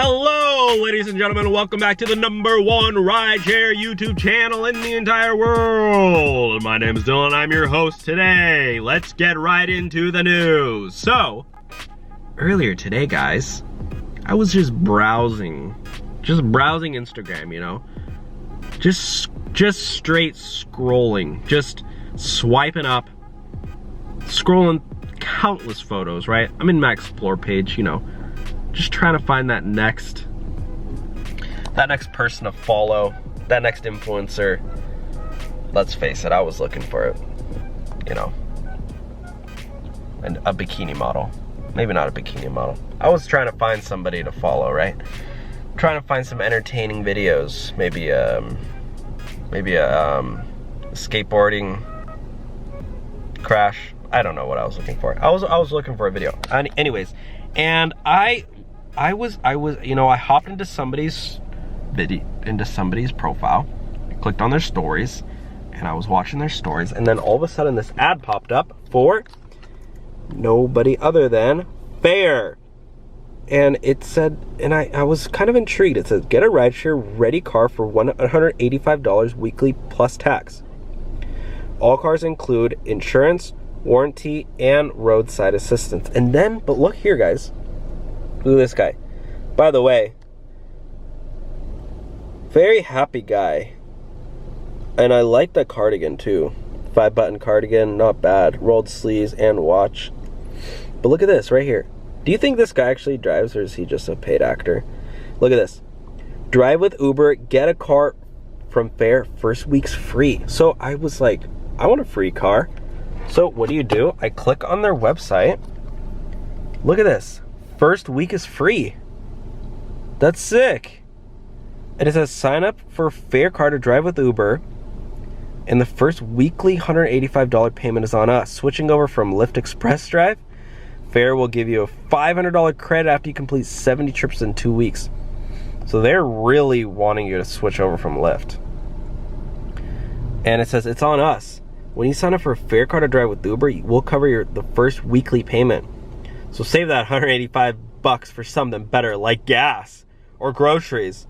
Hello, ladies and gentlemen. Welcome back to the #1 rideshare YouTube channel in the entire world. My name is Dylan. I'm your host today. Let's get right into the news. So, earlier today, guys, I was just browsing Instagram, you know, just straight scrolling, just swiping up, scrolling countless photos, right? I'm in my explore page, you know, just trying to find that next person to follow, that next influencer. Let's face it, I was looking for it, you know, and a bikini model. Maybe not a bikini model. I was trying to find somebody to follow, right? Trying to find some entertaining videos. Maybe a skateboarding crash. I don't know what I was looking for. I was looking for a video. Anyways, and I was, you know, I hopped into somebody's profile, I clicked on their stories, and I was watching their stories, and then all of a sudden this ad popped up for nobody other than Fare. And it said, and I was kind of intrigued. It says, get a rideshare ready car for $185 weekly plus tax. All cars include insurance, warranty, and roadside assistance. And then, but look here, guys. Look at this guy. By the way, very happy guy. And I like that cardigan too. 5-button cardigan, not bad. Rolled sleeves and watch. But look at this right here. Do you think this guy actually drives, or is he just a paid actor? Look at this. Drive with Uber, get a car from Fare, first week's free. So I was like, I want a free car. So what do? I click on their website. Look at this. First week is free. That's sick. And it says sign up for Fare car to drive with Uber, and the first weekly $185 payment is on us. Switching over from Lyft Express Drive, Fare will give you a $500 credit after you complete 70 trips in 2 weeks. So they're really wanting you to switch over from Lyft. And it says it's on us. When you sign up for a Fare car to drive with Uber, we'll cover the first weekly payment. So save that $185 for something better like gas or groceries,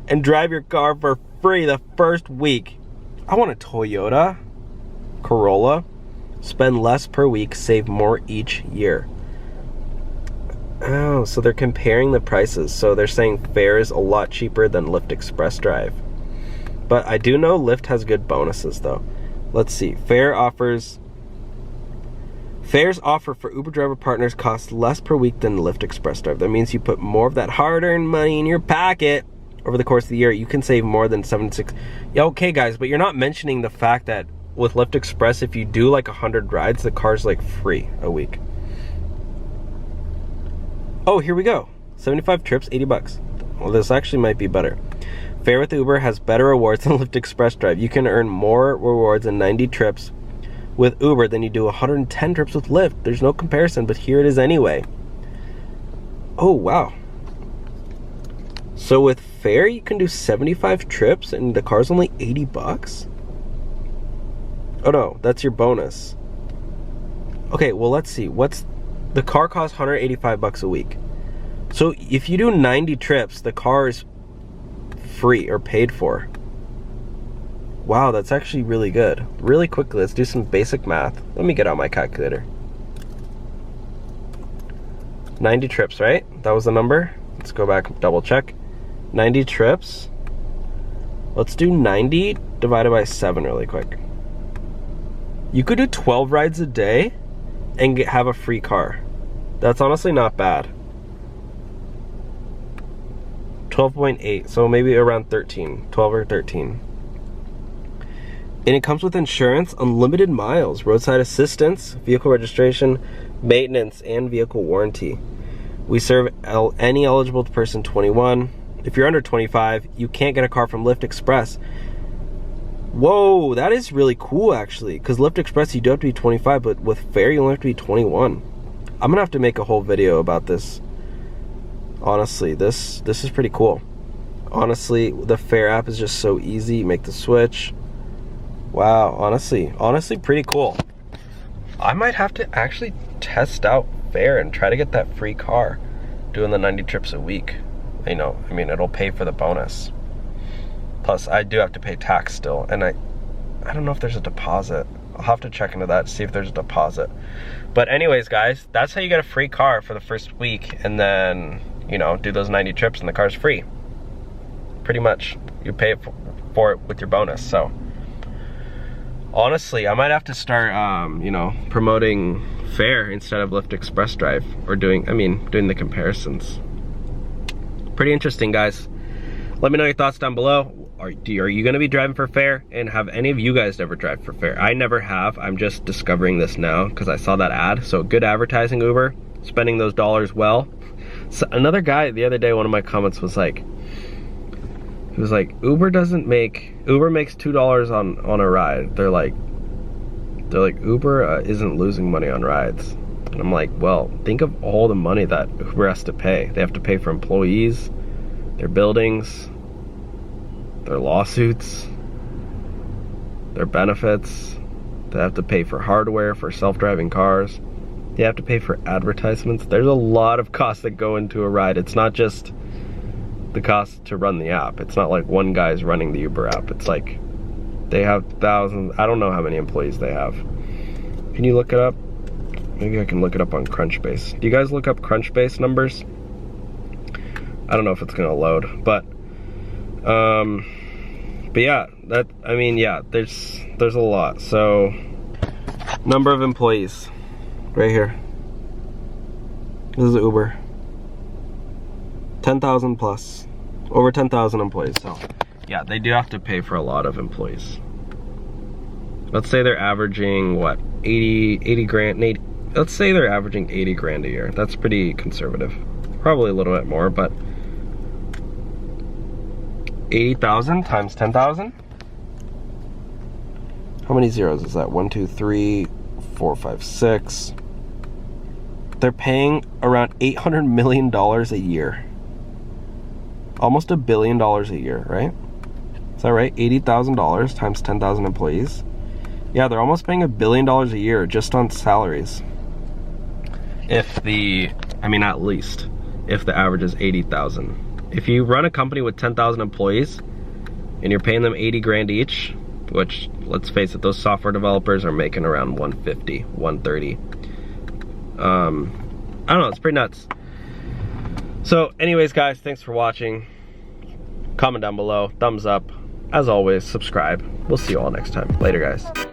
and drive your car for free the first week. I want a Toyota Corolla. Spend less per week, save more each year. Oh, so they're comparing the prices. So they're saying Fare is a lot cheaper than Lyft Express Drive. But I do know Lyft has good bonuses though. Let's see. Fare's offer for Uber driver partners costs less per week than Lyft Express Drive. That means you put more of that hard-earned money in your pocket over the course of the year. You can save more than 76. Yeah, okay, guys, but you're not mentioning the fact that with Lyft Express, if you do like 100 rides, the car's like free a week. Oh, here we go. 75 trips, $80. Well, this actually might be better. Fare with Uber has better rewards than Lyft Express Drive. You can earn more rewards in 90 trips with Uber than you do 110 trips with Lyft. There's no comparison, but here it is anyway. Oh, wow. So with Fare, you can do 75 trips and the car's only $80? Oh no, that's your bonus. Okay, well, let's see. The car costs $185 a week. So if you do 90 trips, the car is free or paid for. Wow, that's actually really good. Really quickly, let's do some basic math. Let me get out my calculator. 90 trips, right? That was the number. Let's go back and double check. 90 trips. Let's do 90 divided by 7 really quick. You could do 12 rides a day and have a free car. That's honestly not bad. 12.8, so maybe around 13, 12 or 13. And it comes with insurance, unlimited miles, roadside assistance, vehicle registration, maintenance, and vehicle warranty. We serve any eligible person 21. If you're under 25, you can't get a car from Lyft Express. Whoa, that is really cool actually, because Lyft Express you do have to be 25, but with Fare you only have to be 21. I'm gonna have to make a whole video about this. Honestly, this is pretty cool. Honestly, the Fare app is just so easy. Make the switch. Wow, honestly pretty cool. I might have to actually test out Fare and try to get that free car doing the 90 trips a week. you know, I mean, it'll pay for the bonus. Plus, I do have to pay tax still, and I don't know if there's a deposit. I'll have to check into that to see if there's a deposit. But anyways, guys, that's how you get a free car for the first week, and then, you know, do those 90 trips and the car's free. Pretty much, you pay for it with your bonus. So honestly, I might have to start, you know, promoting fare instead of Lyft Express Drive, or doing the comparisons. Pretty interesting, guys. Let me know your thoughts down below. Are you gonna be driving for fare? And have any of you guys ever drive for fare? I never have. I'm just discovering this now because I saw that ad. So good advertising, Uber, spending those dollars well. So another guy the other day, one of my comments was like, he was like, Uber makes $2 on a ride. They're like Uber isn't losing money on rides. And I'm like, well, think of all the money that Uber has to pay. They have to pay for employees, their buildings, their lawsuits, their benefits. They have to pay for hardware for self-driving cars. They have to pay for advertisements. There's a lot of costs that go into a ride. It's not just the cost to run the app. It's not like one guy's running the Uber app. It's like they have thousands. I don't know how many employees they have. Can you look it up? Maybe I can look it up on Crunchbase. Do you guys look up Crunchbase numbers? I don't know if it's gonna load, but yeah, there's a lot. So number of employees right here. This is Uber. 10,000 plus, over 10,000 employees. So yeah, they do have to pay for a lot of employees. Let's say they're averaging what, 80 grand. Let's say they're averaging 80 grand a year. That's pretty conservative. Probably a little bit more, but 80,000 times 10,000. How many zeros is that? 1, 2, 3, 4, 5, 6. They're paying around $800 million a year. Almost $1 billion a year, right? Is that right? $80,000 times 10,000 employees. Yeah, they're almost paying $1 billion a year just on salaries. At least, if the average is 80,000. If you run a company with 10,000 employees and you're paying them 80 grand each, which, let's face it, those software developers are making around 150, 130. I don't know, it's pretty nuts. So anyways, guys, thanks for watching. Comment down below, thumbs up. As always, subscribe. We'll see you all next time. Later, guys.